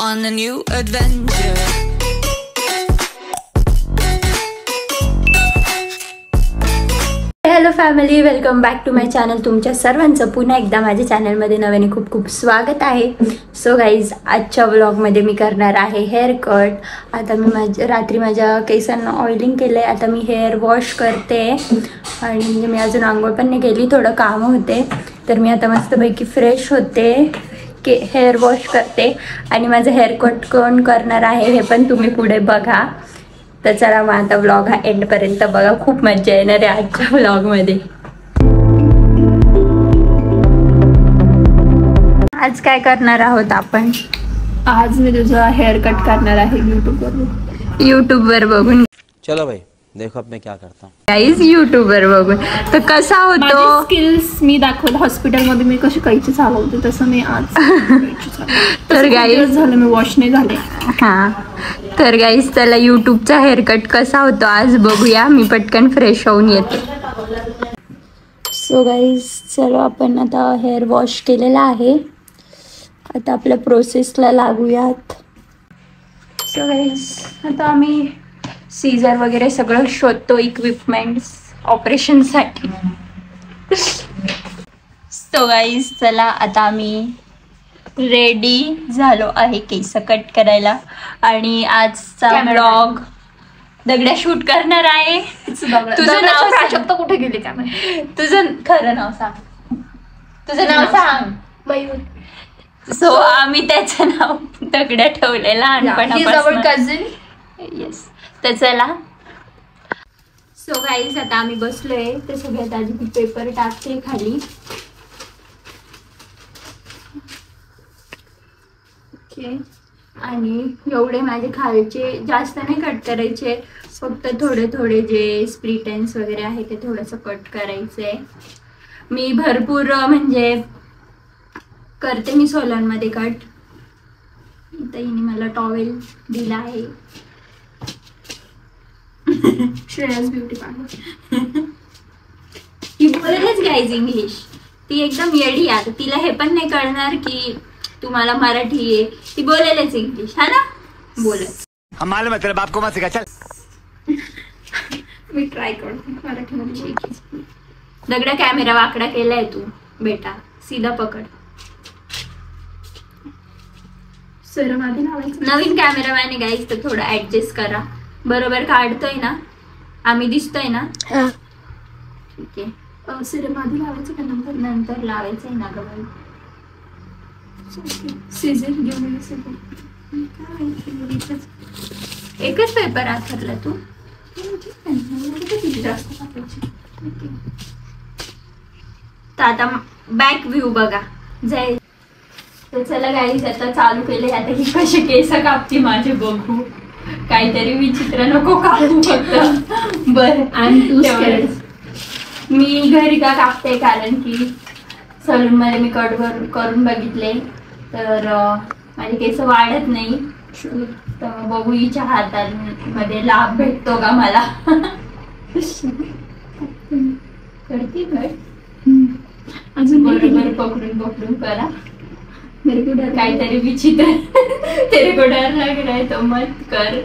on a new adventure. Hello family, welcome back to my channel. तुमच्या सर्वांचं पुन्हा एकदा माझ्या चॅनलमध्ये नव्याने खूप खूप स्वागत आहे. सो गाईज, आजच्या व्लॉगमध्ये मी करणार आहे हेअर कट. आता मी रात्री माझ्या केसांना ऑइलिंग केलं आहे. आता मी हेअर वॉश करते आणि म्हणजे मी अजून आंघोळ पण नाही केली, थोडं काम होते. तर मी आता मस्तपैकी फ्रेश होते, हेअर वॉश करते आणि माझं हेअर कट कोण करणार आहे हे पण तुम्ही पुढे बघा. तर चला मग आता व्लॉग हा एंडपर्यंत बघा, खूप मजा येणार आहे आजच्या व्लॉगमध्ये. आज काय करणार आहोत आपण? आज मी तुझा हेअर कट करणार आहे यूट्यूबवर बघून. चलो भाई देखो अब मैं क्या करता हूँ. गाईज, यूट्यूबवर बघून तर कसा होतो स्किल्स मी दाखवत हॉस्पिटलमध्ये मी कशी कैची चालवते तसं मी आज तर गाईज झालं मी वॉश नाही झाले. हां, तर गाईज त्याला यूट्यूबचा हेअरकट कसा होतो आज बघूया. मी पटकन फ्रेश होऊन येते. सो गाईज, चलो आपण आता हेअर वॉश केलेला आहे. आता आपल्या प्रोसेसला लागूयात. सो गाईज, आता आम्ही सीझर वगैरे सगळं शोधतो इक्विपमेंट्स ऑपरेशनसाठी. सो गाईज, चला आता आम्ही रेडी झालो आहे केस कट करायला आणि आजचा ब्लॉग दगड्या शूट करणार आहे. तुझं नाव प्राजक्त कुठे गेले का? तुझं खरं नाव सांग. तुझं नाव सांग. सो आम्ही त्याचं नाव दगड्या ठेवले लहानपणापासून. कझिन. येस. तर चला. सो गाईज, आता आम्ही बसलोय. तर सगळ्यात आधी ती पेपर टाकते खाली. ओके. आणि एवढे माझे खालचे जास्त नाही कट करायचे, फक्त थोडे थोडे जे स्प्लिट एंड्स वगैरे आहे ते थोडंसं कट करायचंय. मी भरपूर म्हणजे करते मी सोलनमध्ये कट. इथं हिने मला टॉवेल दिला आहे. Shreyas beauty parlour. ती बोलेलच गाईज इंग्लिश. ती एकदम येडी आहे. तिला हे पण नाही कळणार की तुम्हाला मराठी आहे. ती बोलेलच इंग्लिश, हा ना? बोलत मालूम है तेरे बाप को मत सिखा. चल मी ट्राय करते मराठीमध्ये. दगडा कॅमेरा वाकडा केलाय तू बेटा, सीधा पकड. सर आधी लावायचं. नवीन कॅमेरामॅन आहे गाईज, तर थोडं ऍडजस्ट करा. बरोबर काढतोय ना? आम्ही दिसतोय ना? ठीक आहे. सिरम आधी लावायचं का नंतर? नंतर लावायचंय ना गं. सीझर घेऊन एकच पेपर आखरला तू? जास्त टाकायची. तर आता बॅक व्ह्यू बघा जाईल. तर चला गाईज, आता चालू केले. आता ही कशी केस कापती माझे बघू. काहीतरी विचित्र नको कापू फक्त. बरं, आणि मी घरी का कापते कारण की सलून मध्ये मी कट करून बघितले तर माझे केस वाढत नाही. तर बघू हिच्या हातांमध्ये लाभ भेटतो का मला. करते कट अजून बरोबर पकडून पकडून करा. मेरे को डर काहीतरी विचित्र. तेरे को डर लग रहा है तो मत कर.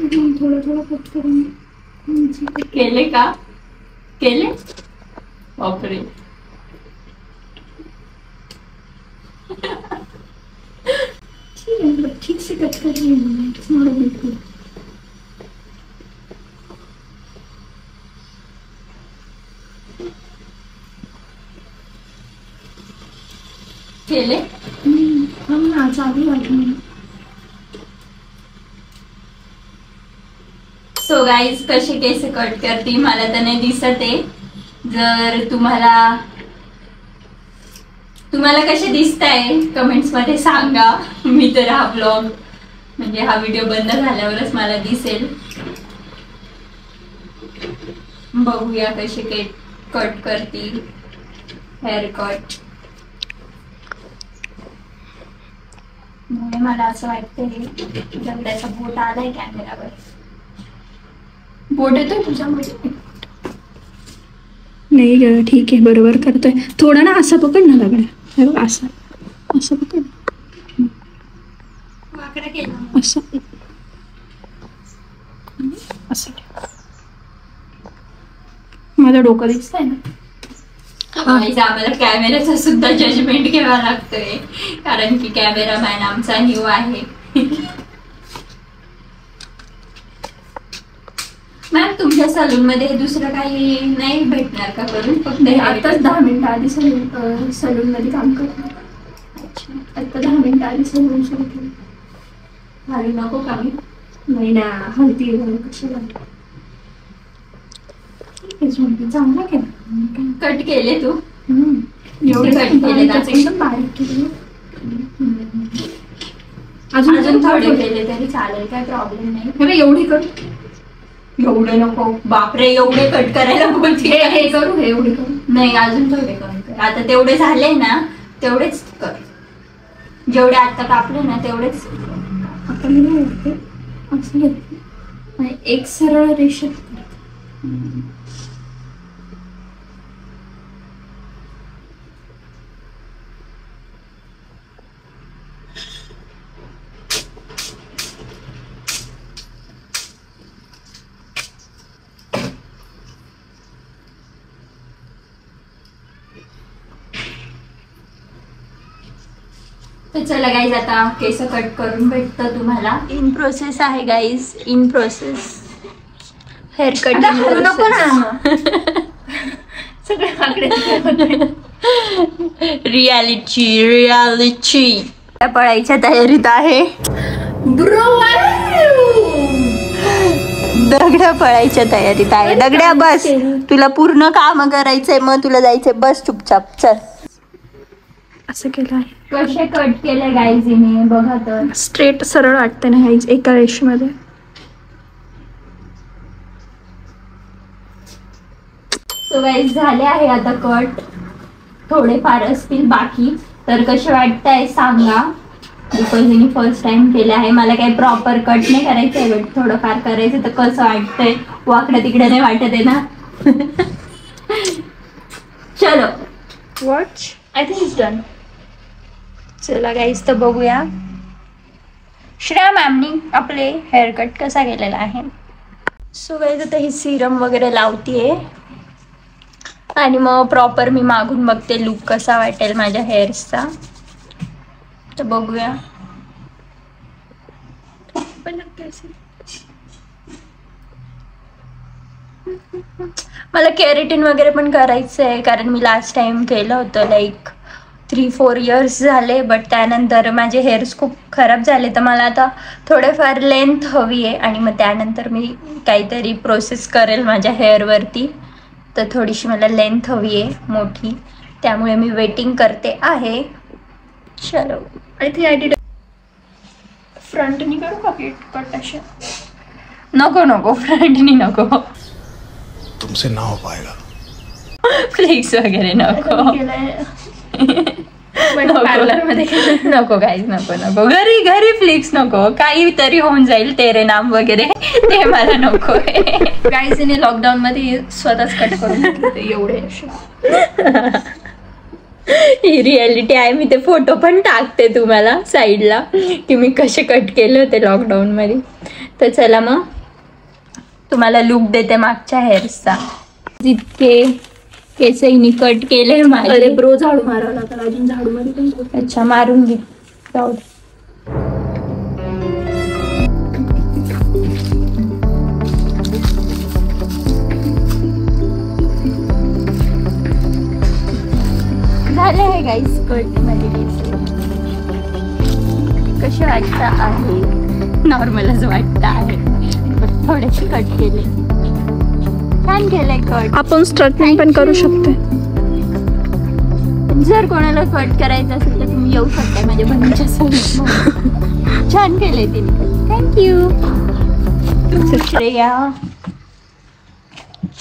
थोडं थोडं कट करून केले का? केले? बापरे. ठीक से कट कर रही हूँ. केले? हम ना चालू वाटलं. सो गाईज, कसे केस कट करते मला तर नाही दिसत आहे. जर तुम्हाला कसे दिसताय कमेंट्स मध्ये सांगा. मी तर हा ब्लॉग म्हणजे हा व्हिडिओ बंद झाल्यावरच मला दिसेल. बघूया कसे कट करती हेअर कट. मला असं वाटतंय दगडाचा बोट आलाय कॅमेरावर. बोट येतोय तुझ्यामध्ये? नाही ग ठीक आहे बरोबर करतोय. थोडं ना असं पकड ना दगड्या. हे बघ असं असं पकड. असं असं माझं डोकं दिसतंय ना. आम्हाला कॅमेऱ्याचा सुद्धा जजमेंट घ्यावा लागतोय कारण की कॅमेरामॅन आमचा न्यू आहे. मॅम तुमच्या सलून मध्ये दुसरं काही नाही भेटणार का करून? फक्त आताच 10 मिनिटं आधी सलून मध्ये काम करतो. आता 10 मिनिटं आधी सलून सुरू केलं. घालू नको का मी? नाही ना हलती कशाला. चांगला केलं. कट केले तू? एवढे कट केले एकदम बारीक केले. अजून थोडे केले तरी चालेल, काय प्रॉब्लेम नाही. एवढी करू. एवढे नको बापरे, एवढे कट करायला बोलते. हे करू हे एवढे करू. नाही अजून थोडे कमी कर. आता तेवढे झाले ना तेवढेच कर. जेवढे आता कापले ना तेवढेच. आता मी काय करते असं घेते आणि एक सरळ रेषेत करते. तर चला गाईज आता केस कट करून भेटतं तुम्हाला. इन प्रोसेस आहे guys, in process. Hair cut नको ना. सगळे आकडे. रियालिटी पळायच्या तयारीत आहे. दगड्या पळायच्या तयारीत आहे. दगड्या बस, तुला पूर्ण काम करायचंय मग तुला जायचंय. बस चुपचाप चल. असं केलं आहे. कसे कट केले गाईजीने बघा तर. स्ट्रेट सरळ वाटते ना गाईज एका रेषेमध्ये. सो गाईज झाले आहे आता कट. थोडे फार असतील बाकी. तर कसे वाटतंय सांगा. बिकॉज मी फर्स्ट टाइम केले आहे. मला काही प्रॉपर कट नाही करायचं आहे बट थोडंफार करायचं. तर कसं वाटतंय वाकडं तिकडे नाही वाटत आहे ना. चलो watch I think it's done. चला गाईज तर बघूया श्रेया मॅमनी आपले हेअर कट कसा केलेला आहे. सो गाईज आता ही सिरम वगैरे लावतीये आणि मग प्रॉपर मी मागून बघते लुक कसा वाटेल माझ्या हेअर्सचा. तर बघूया. मला केरेटिन वगैरे पण करायचं आहे कारण मी लास्ट टाइम केलं होतं लाईक 3-4 इयर्स झाले. बट त्यानंतर माझे हेअर्स खूप खराब झाले. तर मला आता थोडेफार लेंथ हवी आहे आणि मग त्यानंतर मी काहीतरी प्रोसेस करेल माझ्या हेअरवरती. तर थोडीशी मला लेंथ हवी आहे मोठी. त्यामुळे मी वेटिंग करते आहे. चलो आय थिंक आय डिड. फ्रंटनी करू का कट अशा? नको नको फ्रंटनी नको. तुमसे ना हो पाएगा. फ्लेक्स वगैरे नको. नको काहीच नको नको. घरी घरी फ्लिक्स नको. काहीतरी होऊन जाईल तेरे नाम वगैरे ते मला नको. गाईजने लॉकडाऊन मध्ये स्वतःच कट करून घेतले एवढे असे. ही रियालिटी आहे. मी ते फोटो पण टाकते तुम्हाला साईडला की मी कसे कट केले होते लॉकडाऊन मध्ये. तर चला मग तुम्हाला लुक देते मागच्या हेअर्सचा. जितके केसही कट केले माझे. अरे ब्रो झाडू मारावं लागतं अजून. झाडू मध्ये पण अच्छा मारून घे. जाऊ दे. झाले आहे गाईस कट मध्ये केस. कसे वाटतं आहे? नॉर्मलच वाटत आहे. थोडेसे कट केले. छान केलंय कट. आपण स्ट्रेटनिंग पण करू शकतो. जर कोणाला कट करायचं असेल तर तुम्ही येऊ शकता माझ्या बहिणीच्या सोबत. छान केलंय तिने. थँक्यू श्रेया.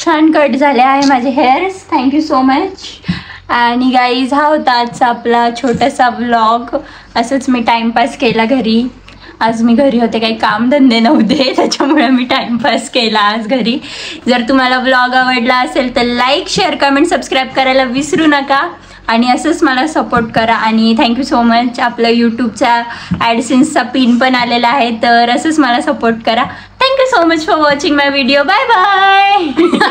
छान कट झाले आहे माझे हेअर्स. Thank you so much. आणि गाईज हा होता आजचा आपला छोटासा व्लॉग. असंच मी टाइमपास केला घरी आज मी घरी होते, काही कामधंदे नव्हते, त्याच्यामुळे मी टाइमपास केला आज घरी. जर तुम्हाला ब्लॉग आवडला असेल तर लाईक, शेअर, कमेंट, सबस्क्राईब करायला विसरू नका आणि असंच मला सपोर्ट करा. आणि थँक्यू सो मच. आपलं यूट्यूबचा ॲडसेन्सचा पिन पण आलेला आहे, तर असंच मला सपोर्ट करा. Thank you so much for watching my video. Bye bye.